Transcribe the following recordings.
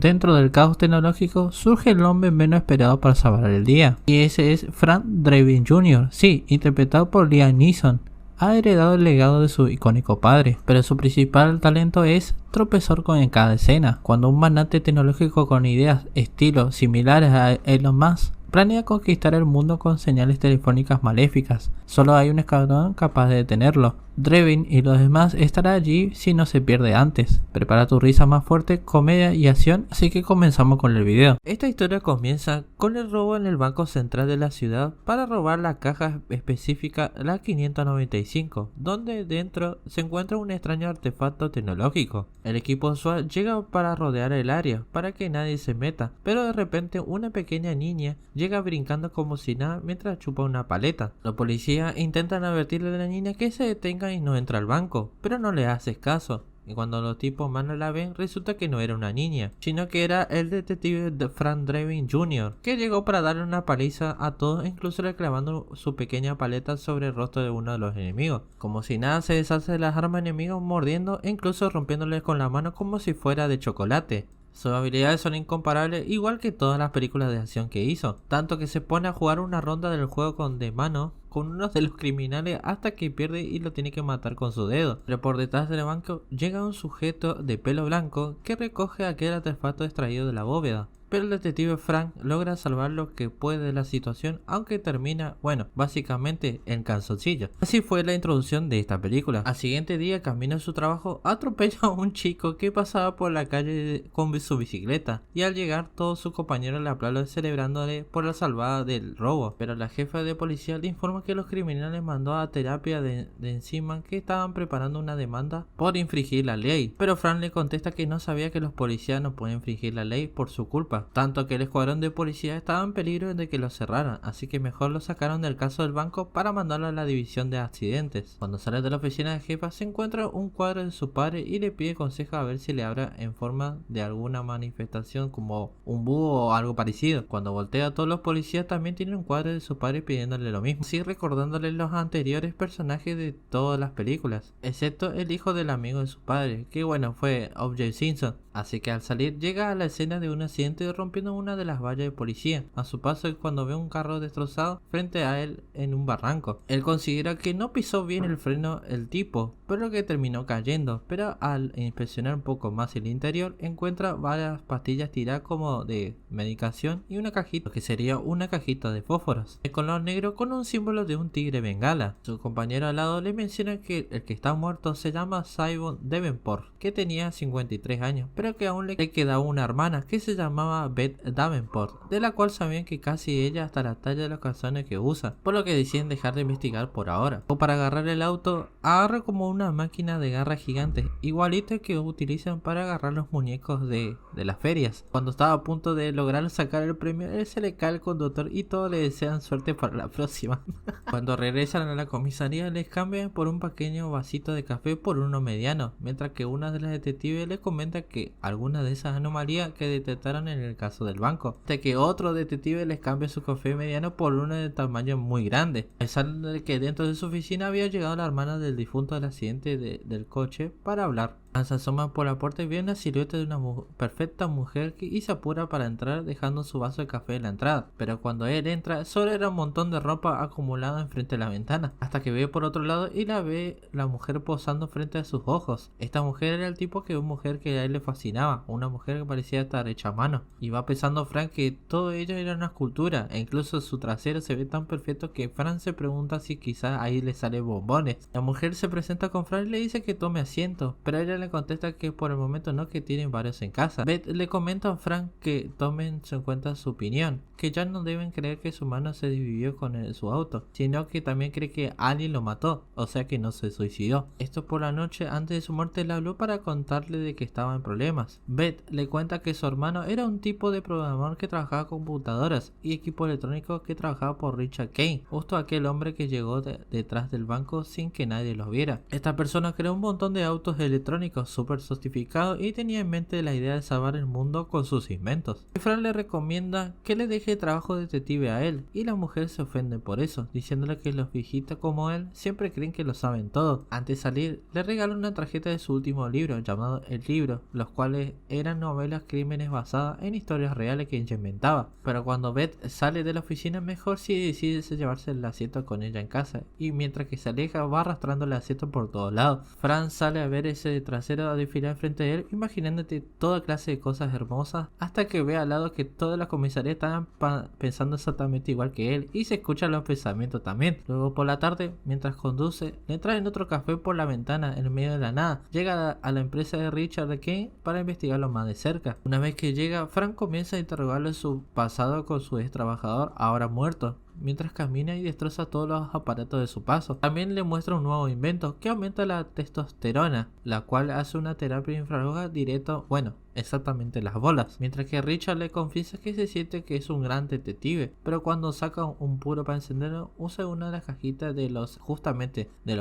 Dentro del caos tecnológico surge el hombre menos esperado para salvar el día, y ese es Frank Drebin Jr., sí, interpretado por Liam Neeson. Ha heredado el legado de su icónico padre, pero su principal talento es tropezar con en cada escena. Cuando un magnate tecnológico con ideas, estilos similares a Elon Musk planea conquistar el mundo con señales telefónicas maléficas, solo hay un escuadrón capaz de detenerlo. Drebin y los demás estarán allí si no se pierde antes. Prepara tu risa más fuerte, comedia y acción, así que comenzamos con el video. Esta historia comienza con el robo en el banco central de la ciudad para robar la caja específica, la 595, donde dentro se encuentra un extraño artefacto tecnológico. El equipo SWAT llega para rodear el área para que nadie se meta, pero de repente una pequeña niña llega brincando como si nada mientras chupa una paleta. Los policías intentan advertirle a la niña que se detenga y no entra al banco, pero no le hace caso. Y cuando los tipos más no la ven, resulta que no era una niña, sino que era el detective Frank Drebin Jr., que llegó para darle una paliza a todos, incluso le clavando su pequeña paleta sobre el rostro de uno de los enemigos. Como si nada, se deshace de las armas enemigas mordiendo e incluso rompiéndoles con la mano como si fuera de chocolate. Sus habilidades son incomparables, igual que todas las películas de acción que hizo, tanto que se pone a jugar una ronda del juego de mano con uno de los criminales hasta que pierde y lo tiene que matar con su dedo. Pero por detrás del banco llega un sujeto de pelo blanco que recoge aquel artefacto extraído de la bóveda. Pero el detective Frank logra salvar lo que puede de la situación, aunque termina, básicamente en calzoncillo. Así fue la introducción de esta película. Al siguiente día, camino a su trabajo, atropella a un chico que pasaba por la calle con su bicicleta, y al llegar todos sus compañeros le aplauden celebrándole por la salvada del robo. Pero la jefa de policía le informa que los criminales mandó a terapia de encima que estaban preparando una demanda por infringir la ley. Pero Frank le contesta que no sabía que los policías no pueden infringir la ley por su culpa, tanto que el escuadrón de policía estaba en peligro de que lo cerraran, así que mejor lo sacaron del caso del banco para mandarlo a la división de accidentes. Cuando sale de la oficina de jefa se encuentra un cuadro de su padre y le pide consejo a ver si le abra en forma de alguna manifestación como un búho o algo parecido. Cuando voltea, todos los policías también tienen un cuadro de su padre pidiéndole lo mismo, así recordándole los anteriores personajes de todas las películas, excepto el hijo del amigo de su padre, que fue O.J. Simpson. Así que al salir llega a la escena de un accidente rompiendo una de las vallas de policía. A su paso es cuando ve un carro destrozado frente a él en un barranco. Él considera que no pisó bien el freno el tipo, pero que terminó cayendo. Pero al inspeccionar un poco más el interior encuentra varias pastillas tiradas como de medicación y una cajita, que sería una cajita de fósforos de color negro con un símbolo de un tigre bengala. Su compañero al lado le menciona que el que está muerto se llama Simon Davenport, que tenía 53 años, pero que aún le quedaba una hermana que se llamaba Beth Davenport, de la cual sabían que casi ella hasta la talla de los calzones que usa, por lo que deciden dejar de investigar por ahora. O para agarrar el auto, agarra como una máquina de garra gigante, igualito que utilizan para agarrar los muñecos de las ferias. Cuando estaba a punto de lograr sacar el premio, él se le cae el conductor y todos le desean suerte para la próxima. Cuando regresan a la comisaría les cambian por un pequeño vasito de café por uno mediano, mientras que una de las detectives le comenta que algunas de esas anomalías que detectaron en el caso del banco, de que otro detective les cambia su café mediano por uno de tamaño muy grande, a pesar de que dentro de su oficina había llegado la hermana del difunto del accidente del coche para hablar. Se asoma por la puerta y ve una silueta de una perfecta mujer y se apura para entrar, dejando su vaso de café en la entrada. Pero cuando él entra, solo era un montón de ropa acumulada enfrente de la ventana, hasta que ve por otro lado y la mujer posando frente a sus ojos. Esta mujer era el tipo que una mujer que a él le fascinaba, una mujer que parecía estar hecha a mano. Y va pensando Frank que todo ello era una escultura, e incluso su trasero se ve tan perfecto que Frank se pregunta si quizás ahí le sale bombones. La mujer se presenta con Frank y le dice que tome asiento, pero ella le contesta que por el momento no, que tienen varios en casa. Beth le comenta a Frank que tomen en cuenta su opinión, que ya no deben creer que su mano se dividió con su auto, sino que también cree que alguien lo mató, o sea que no se suicidó. Esto por la noche antes de su muerte le habló para contarle de que estaba en problemas. Beth le cuenta que su hermano era un tipo de programador que trabajaba con computadoras y equipo electrónico que trabajaba por Richard Kane, justo aquel hombre que llegó detrás del banco sin que nadie los viera. Esta persona creó un montón de autos electrónicos mecánico súper sofisticado y tenía en mente la idea de salvar el mundo con sus inventos. Y Frank le recomienda que le deje trabajo de detective a él, y la mujer se ofende por eso, diciéndole que los viejitos como él siempre creen que lo saben todo. Antes de salir, le regala una tarjeta de su último libro, llamado El Libro, los cuales eran novelas crímenes basadas en historias reales que ella inventaba. Pero cuando Beth sale de la oficina, mejor si decide llevarse el asiento con ella en casa, y mientras que se aleja va arrastrando el asiento por todos lados. Frank sale a ver ese trasero a desfilar frente a él, imaginándote toda clase de cosas hermosas, hasta que ve al lado que toda la comisaría estaban pensando exactamente igual que él, y se escuchan los pensamientos también. Luego por la tarde, mientras conduce, le traen otro café por la ventana en medio de la nada. Llega a la empresa de Richard Kane para investigarlo más de cerca. Una vez que llega, Frank comienza a interrogarle su pasado con su ex trabajador, ahora muerto, mientras camina y destroza todos los aparatos de su paso. También le muestra un nuevo invento que aumenta la testosterona, la cual hace una terapia infrarroja directo, exactamente las bolas, mientras que Richard le confiesa que se siente que es un gran detective, pero cuando saca un puro para encenderlo, usa una de las cajitas de los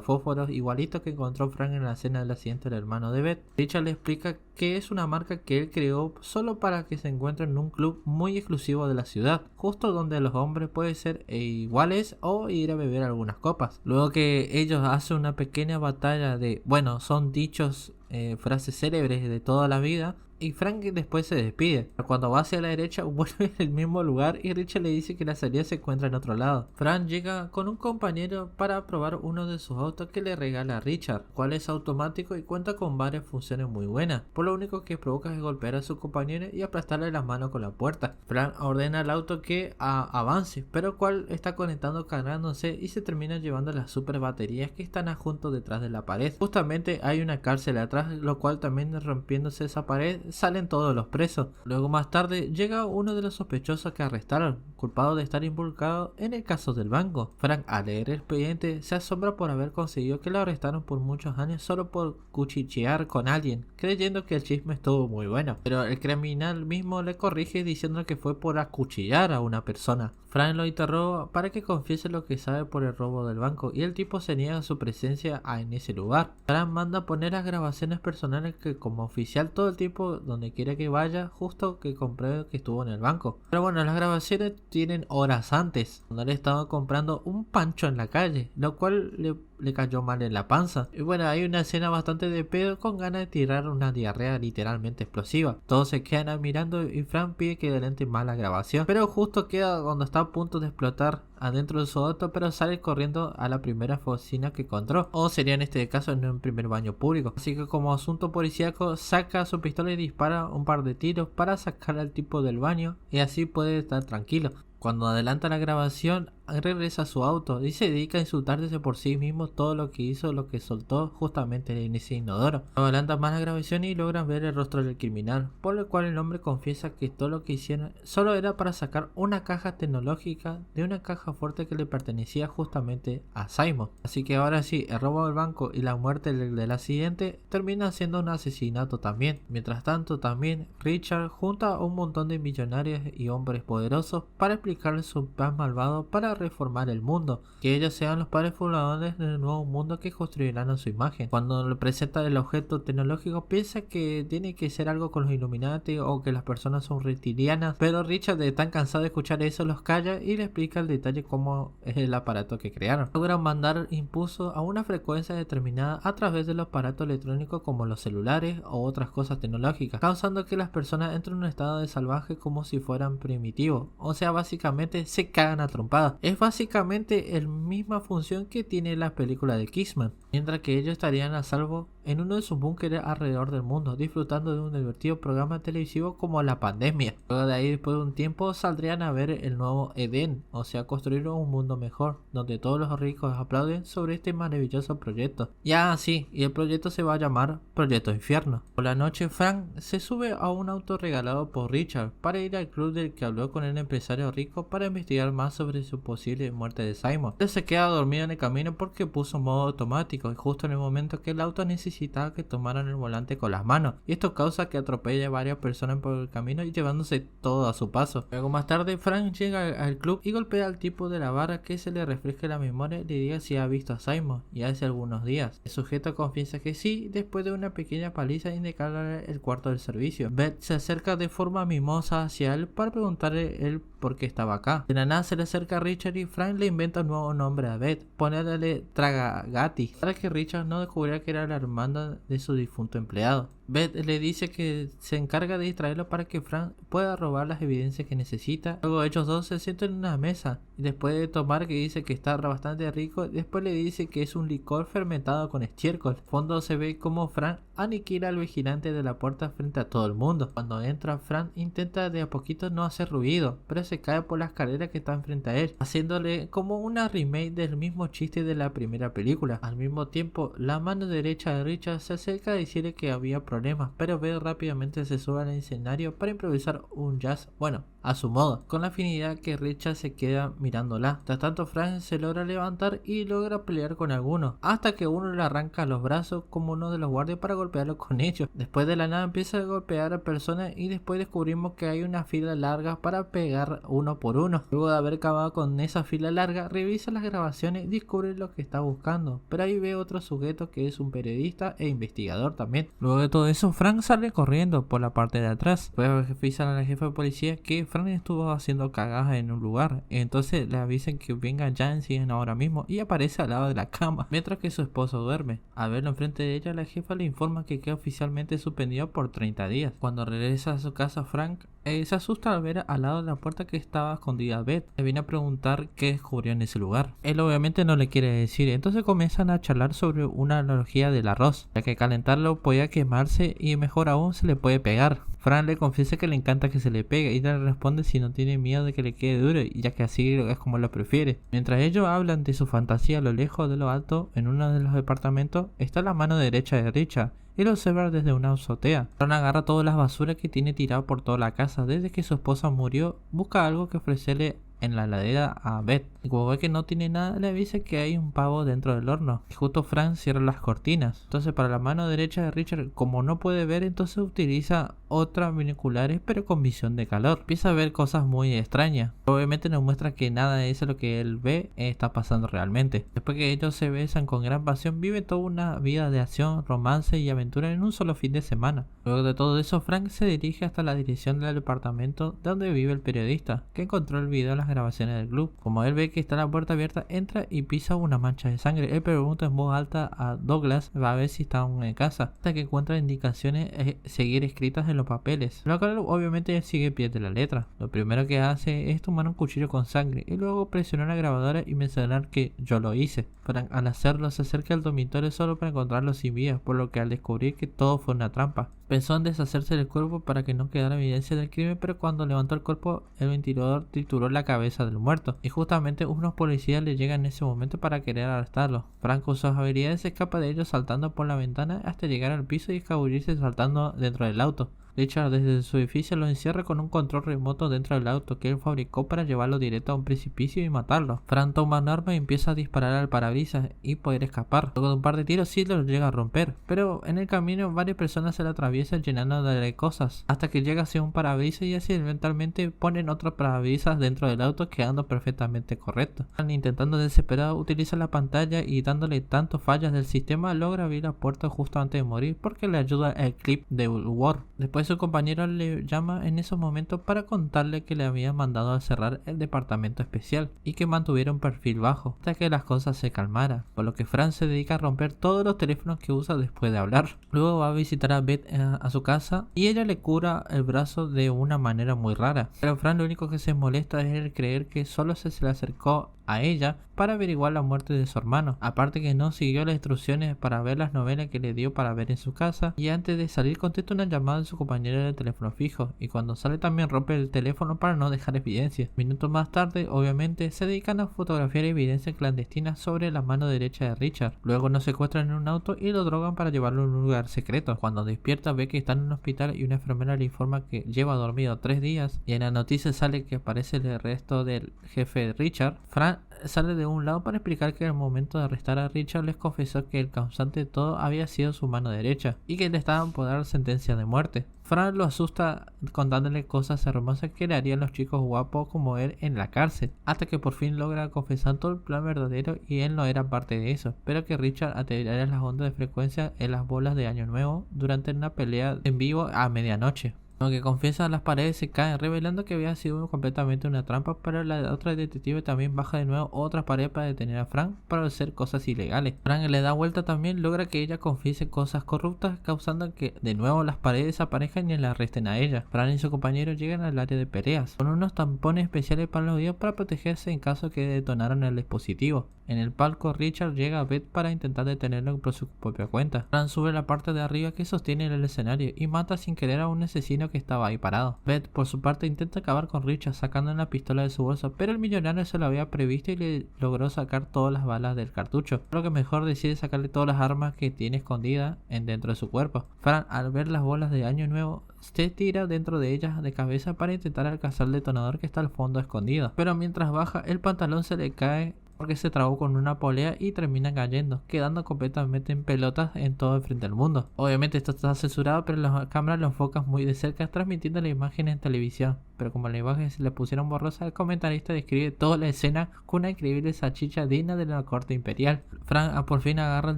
fósforos igualitos que encontró Frank en la escena del accidente del hermano de Beth. Richard le explica que es una marca que él creó solo para que se encuentre en un club muy exclusivo de la ciudad, justo donde los hombres pueden ser iguales o ir a beber algunas copas. Luego que ellos hacen una pequeña batalla de, son dichos, frases célebres de toda la vida, y Frank después se despide. Cuando va hacia la derecha vuelve en el mismo lugar y Richard le dice que la salida se encuentra en otro lado. Frank llega con un compañero para probar uno de sus autos que le regala a Richard, cual es automático y cuenta con varias funciones muy buenas. Por lo único que provoca es golpear a su compañero y aplastarle las manos con la puerta. Frank ordena al auto que avance, pero cual está conectando cargándose y se termina llevando las super baterías que están junto detrás de la pared. Justamente hay una cárcel atrás, lo cual también rompiéndose esa pared salen todos los presos. Luego más tarde llega uno de los sospechosos que arrestaron, culpado de estar involucrado en el caso del banco. Frank, al leer el expediente, se asombra por haber conseguido que lo arrestaron por muchos años solo por cuchichear con alguien, creyendo que el chisme estuvo muy bueno. Pero el criminal mismo le corrige diciendo que fue por acuchillar a una persona. Frank lo interroga para que confiese lo que sabe por el robo del banco, y el tipo se niega a su presencia en ese lugar. Frank manda poner las grabaciones personales que como oficial todo el tiempo donde quiera que vaya, justo que compruebe que estuvo en el banco. Pero las grabaciones tienen horas antes, cuando él estaba comprando un pancho en la calle, lo cual le cayó mal en la panza. Y hay una escena bastante de pedo con ganas de tirar una diarrea literalmente explosiva. Todos se quedan mirando y Frank pide que adelante más la grabación, pero justo queda cuando está a punto de explotar adentro de su auto, pero sale corriendo a la primera oficina que encontró, o sería en este caso en un primer baño público. Así que como asunto policíaco saca su pistola y dispara un par de tiros para sacar al tipo del baño y así puede estar tranquilo. Cuando adelanta la grabación, regresa a su auto y se dedica a insultarse por sí mismo todo lo que hizo, lo que soltó justamente en ese inodoro. Adelanta más la grabación y logran ver el rostro del criminal, por lo cual el hombre confiesa que todo lo que hicieron solo era para sacar una caja tecnológica de una caja fuerte que le pertenecía justamente a Simon. Así que ahora sí, el robo del banco y la muerte del accidente termina siendo un asesinato también. Mientras tanto, también Richard junta a un montón de millonarios y hombres poderosos para explicarles su plan malvado para reformar el mundo, que ellos sean los padres fundadores del nuevo mundo que construirán a su imagen. Cuando le presenta el objeto tecnológico piensa que tiene que ser algo con los Illuminati o que las personas son reptilianas, pero Richard, de tan cansado de escuchar eso, los calla y le explica el detalle cómo es el aparato que crearon. Logran mandar impulso a una frecuencia determinada a través de los aparatos electrónicos como los celulares o otras cosas tecnológicas, causando que las personas entren en un estado de salvaje como si fueran primitivos, o sea, básicamente se cagan a trompadas. Es básicamente la misma función que tiene la película de Kingsman, mientras que ellos estarían a salvo en uno de sus búnkeres alrededor del mundo, disfrutando de un divertido programa televisivo como La Pandemia. Luego de ahí, después de un tiempo, saldrían a ver el nuevo Edén, o sea, construir un mundo mejor, donde todos los ricos aplauden sobre este maravilloso proyecto. Y el proyecto se va a llamar Proyecto Infierno. Por la noche, Frank se sube a un auto regalado por Richard para ir al club del que habló con el empresario rico para investigar más sobre su posible muerte de Simon. Él se queda dormido en el camino porque puso modo automático y justo en el momento que el auto necesita solicitaba que tomaran el volante con las manos, y esto causa que atropelle a varias personas por el camino y llevándose todo a su paso. Luego más tarde Frank llega al club y golpea al tipo de la barra que se le refresque la memoria y le diga si ha visto a Simon y hace algunos días. El sujeto confiesa que sí, después de una pequeña paliza indicarle el cuarto del servicio. Beth se acerca de forma mimosa hacia él para preguntarle él por qué estaba acá. De la nada se le acerca a Richard y Frank le inventa un nuevo nombre a Beth, poniéndole Tragagati, para que Richard no descubriera que era la hermana de su difunto empleado. Beth le dice que se encarga de distraerlo para que Frank pueda robar las evidencias que necesita. Luego ellos dos se sientan en una mesa y después de tomar, que dice que está bastante rico, después le dice que es un licor fermentado con estiércol. Al fondo se ve como Frank aniquila al vigilante de la puerta frente a todo el mundo. Cuando entra, Frank intenta de a poquito no hacer ruido, pero se cae por la escalera que está frente a él, haciéndole como una remake del mismo chiste de la primera película. Al mismo tiempo, la mano derecha de Richard se acerca a decirle que había problemas, pero Beth rápidamente se sube al escenario para improvisar un jazz, bueno, a su modo, con la afinidad que Richard se queda mirándola. Tras tanto, Frank se logra levantar y logra pelear con algunos, hasta que uno le arranca los brazos como uno de los guardias para golpearlo con ellos. Después de la nada empieza a golpear a personas y después descubrimos que hay una fila larga para pegar uno por uno. Luego de haber acabado con esa fila larga, revisa las grabaciones y descubre lo que está buscando, pero ahí ve otro sujeto que es un periodista e investigador también. Luego de todo eso, Frank sale corriendo por la parte de atrás. Después avisan a la jefa de policía que Frank estuvo haciendo cagadas en un lugar, entonces le avisan que venga ya en ahora mismo, y aparece al lado de la cama mientras que su esposo duerme. Al verlo enfrente de ella, la jefa le informa que queda oficialmente suspendido por 30 días. Cuando regresa a su casa, Frank se asusta al ver al lado de la puerta que estaba escondida Beth. Le viene a preguntar qué descubrió en ese lugar. Él obviamente no le quiere decir, entonces comienzan a charlar sobre una analogía del arroz, ya que calentarlo podía quemarse y mejor aún se le puede pegar. Frank le confiesa que le encanta que se le pegue y le responde si no tiene miedo de que le quede duro, ya que así es como lo prefiere. Mientras ellos hablan de su fantasía, a lo lejos de lo alto, en uno de los departamentos, está la mano derecha de Richard y lo observa desde una azotea. Ron agarra todas las basuras que tiene tirado por toda la casa desde que su esposa murió, busca algo que ofrecerle en la heladera a Beth, y como ve que no tiene nada, le avisa que hay un pavo dentro del horno, y justo Frank cierra las cortinas. Entonces para la mano derecha de Richard, como no puede ver, entonces utiliza otras binoculares pero con visión de calor. Empieza a ver cosas muy extrañas. Obviamente nos muestra que nada de eso lo que él ve está pasando realmente. Después que ellos se besan con gran pasión, viven toda una vida de acción, romance y aventura en un solo fin de semana. Luego de todo eso, Frank se dirige hasta la dirección del departamento donde vive el periodista, que encontró el video de las grabaciones del club. Como él ve que está la puerta abierta, entra y pisa una mancha de sangre. Él pregunta en voz alta a Douglas a ver si está aún en casa, hasta que encuentra indicaciones seguir escritas en los papeles, lo cual obviamente sigue pie de la letra. Lo primero que hace es tomar un cuchillo con sangre y luego presionar la grabadora y mencionar que yo lo hice. Frank al hacerlo se acerca al dormitorio solo para encontrarlo sin vida, por lo que al descubrir que todo fue una trampa, pensó en deshacerse del cuerpo para que no quedara evidencia del crimen, pero cuando levantó el cuerpo, el ventilador trituró la cabeza del muerto, y justamente unos policías le llegan en ese momento para querer arrestarlo. Frank con sus habilidades se escapa de ellos saltando por la ventana hasta llegar al piso y escabullirse saltando dentro del auto. Richard desde su edificio lo encierra con un control remoto dentro del auto que él fabricó para llevarlo directo a un precipicio y matarlo. Frank toma un arma y empieza a disparar al parabrisas y poder escapar. Luego de un par de tiros sí lo llega a romper, pero en el camino varias personas se le atraviesan llenando de cosas, hasta que llega hacia un parabrisas y así eventualmente ponen otros parabrisas dentro del auto, quedando perfectamente correcto. Frank, intentando desesperado, utiliza la pantalla y dándole tantos fallas del sistema logra abrir la puerta justo antes de morir porque le ayuda el clip de Ward. Después su compañero le llama en esos momentos para contarle que le habían mandado a cerrar el departamento especial y que mantuviera un perfil bajo hasta que las cosas se calmaran, por lo que Frank se dedica a romper todos los teléfonos que usa después de hablar. Luego va a visitar a Beth a su casa y ella le cura el brazo de una manera muy rara, pero Frank lo único que se molesta es el creer que solo se le acercó a ella para averiguar la muerte de su hermano, aparte que no siguió las instrucciones para ver las novelas que le dio para ver en su casa, y antes de salir contesta una llamada de su compañero de teléfono fijo, y cuando sale también rompe el teléfono para no dejar evidencia. Minutos más tarde, obviamente, se dedican a fotografiar evidencia clandestina sobre la mano derecha de Richard. Luego lo secuestran en un auto y lo drogan para llevarlo a un lugar secreto. Cuando despierta ve que está en un hospital y una enfermera le informa que lleva dormido 3 días, y en la noticia sale que aparece el resto del jefe de Richard. Frank sale de un lado para explicar que al momento de arrestar a Richard les confesó que el causante de todo había sido su mano derecha y que le estaban por dar sentencia de muerte. Fran lo asusta contándole cosas hermosas que le harían los chicos guapos como él en la cárcel, hasta que por fin logra confesar todo el plan verdadero y él no era parte de eso, pero que Richard alteraría las ondas de frecuencia en las bolas de Año Nuevo durante una pelea en vivo a medianoche. Aunque confiesa, las paredes se caen, revelando que había sido completamente una trampa, pero la otra detective también baja de nuevo otra pared para detener a Frank para hacer cosas ilegales. Frank le da vuelta también, logra que ella confiese cosas corruptas, causando que de nuevo las paredes desaparezcan y la arresten a ella. Frank y su compañero llegan al área de peleas, con unos tampones especiales para los oídos para protegerse en caso que detonaran el dispositivo. En el palco, Richard llega a Beth para intentar detenerlo por su propia cuenta. Frank sube la parte de arriba que sostiene el escenario y mata sin querer a un asesino que estaba ahí parado. Beth, por su parte, intenta acabar con Richard sacando una pistola de su bolsa, pero el millonario se lo había previsto y le logró sacar todas las balas del cartucho. Lo que mejor decide sacarle todas las armas que tiene escondidas dentro de su cuerpo. Frank, al ver las bolas de Año Nuevo, se tira dentro de ellas de cabeza para intentar alcanzar el detonador que está al fondo escondido. Pero mientras baja, el pantalón se le cae porque se trabó con una polea y termina cayendo, quedando completamente en pelotas en todo el frente del mundo. Obviamente esto está censurado, pero la cámara lo enfoca muy de cerca, transmitiendo la imagen en televisión. Pero como la imagen se le pusieron borrosa, el comentarista describe toda la escena con una increíble salchicha digna de la corte imperial. Frank por fin agarra el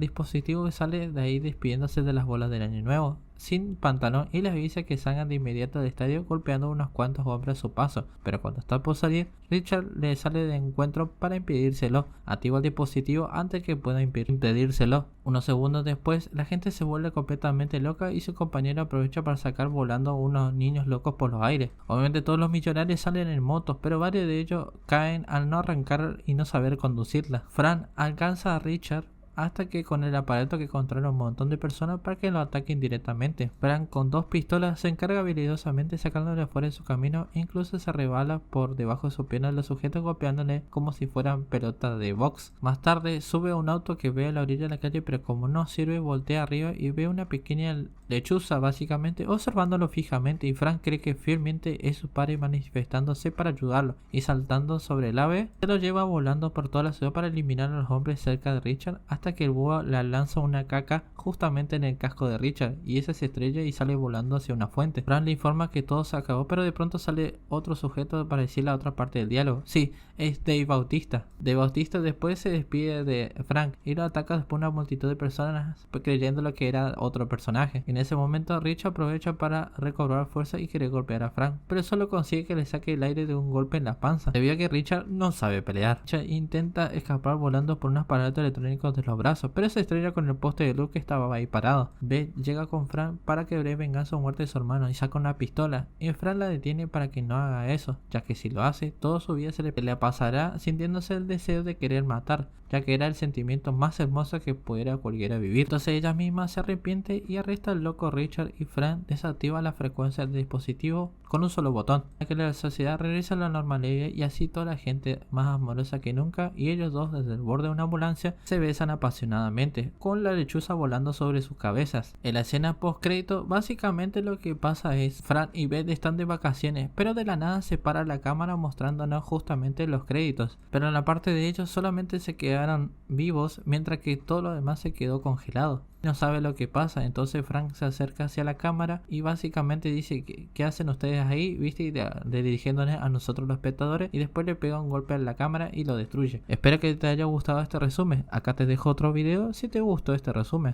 dispositivo y sale de ahí despidiéndose de las bolas del Año Nuevo, sin pantalón, y les avisa que salgan de inmediato del estadio golpeando a unos cuantos hombres a su paso. Pero cuando está por salir, Richard le sale de encuentro para impedírselo. Activa el dispositivo antes que pueda impedírselo. Unos segundos después, la gente se vuelve completamente loca y su compañero aprovecha para sacar volando a unos niños locos por los aires. Obviamente todos los millonarios salen en motos, pero varios de ellos caen al no arrancar y no saber conducirla. Fran alcanza a Richard hasta que con el aparato que controla un montón de personas para que lo ataquen directamente. Frank con dos pistolas se encarga habilidosamente sacándole fuera de su camino e incluso se rebala por debajo de su pierna a los sujetos golpeándole como si fueran pelotas de box. Más tarde sube a un auto que ve a la orilla de la calle, pero como no sirve voltea arriba y ve una pequeña lechuza básicamente observándolo fijamente, y Frank cree que fielmente es su padre manifestándose para ayudarlo, y saltando sobre el ave se lo lleva volando por toda la ciudad para eliminar a los hombres cerca de Richard, hasta que el búho le lanza una caca justamente en el casco de Richard y ese se estrella y sale volando hacia una fuente. Frank le informa que todo se acabó, pero de pronto sale otro sujeto para decir la otra parte del diálogo. Sí, es Dave Bautista. Dave Bautista después se despide de Frank y lo ataca después una multitud de personas creyéndolo que era otro personaje. En ese momento Richard aprovecha para recobrar fuerza y quiere golpear a Frank, pero solo consigue que le saque el aire de un golpe en la panza, debido a que Richard no sabe pelear. Richard intenta escapar volando por unos aparatos electrónicos de los brazos, pero se estrella con el poste de luz que estaba ahí parado. Beth llega con Frank para que breve venganza o muerte de su hermano y saca una pistola, y Frank la detiene para que no haga eso, ya que si lo hace, toda su vida se le pasará sintiéndose el deseo de querer matar, ya que era el sentimiento más hermoso que pudiera cualquiera vivir. Entonces ella misma se arrepiente y arresta al loco Richard, y Frank desactiva la frecuencia del dispositivo con un solo botón, ya que la sociedad regresa a la normalidad y así toda la gente más amorosa que nunca, y ellos dos desde el borde de una ambulancia se besan apasionadamente, con la lechuza volando sobre sus cabezas. En la escena post crédito, básicamente lo que pasa es Frank y Beth están de vacaciones, pero de la nada se para la cámara mostrándonos justamente los créditos, pero en la parte de ellos solamente se quedaron vivos, mientras que todo lo demás se quedó congelado. No sabe lo que pasa, entonces Frank se acerca hacia la cámara y básicamente dice ¿qué hacen ustedes ahí? ¿Viste? Dirigiéndonos a nosotros los espectadores, y después le pega un golpe a la cámara y lo destruye. Espero que te haya gustado este resumen. Acá te dejo otro video si te gustó este resumen.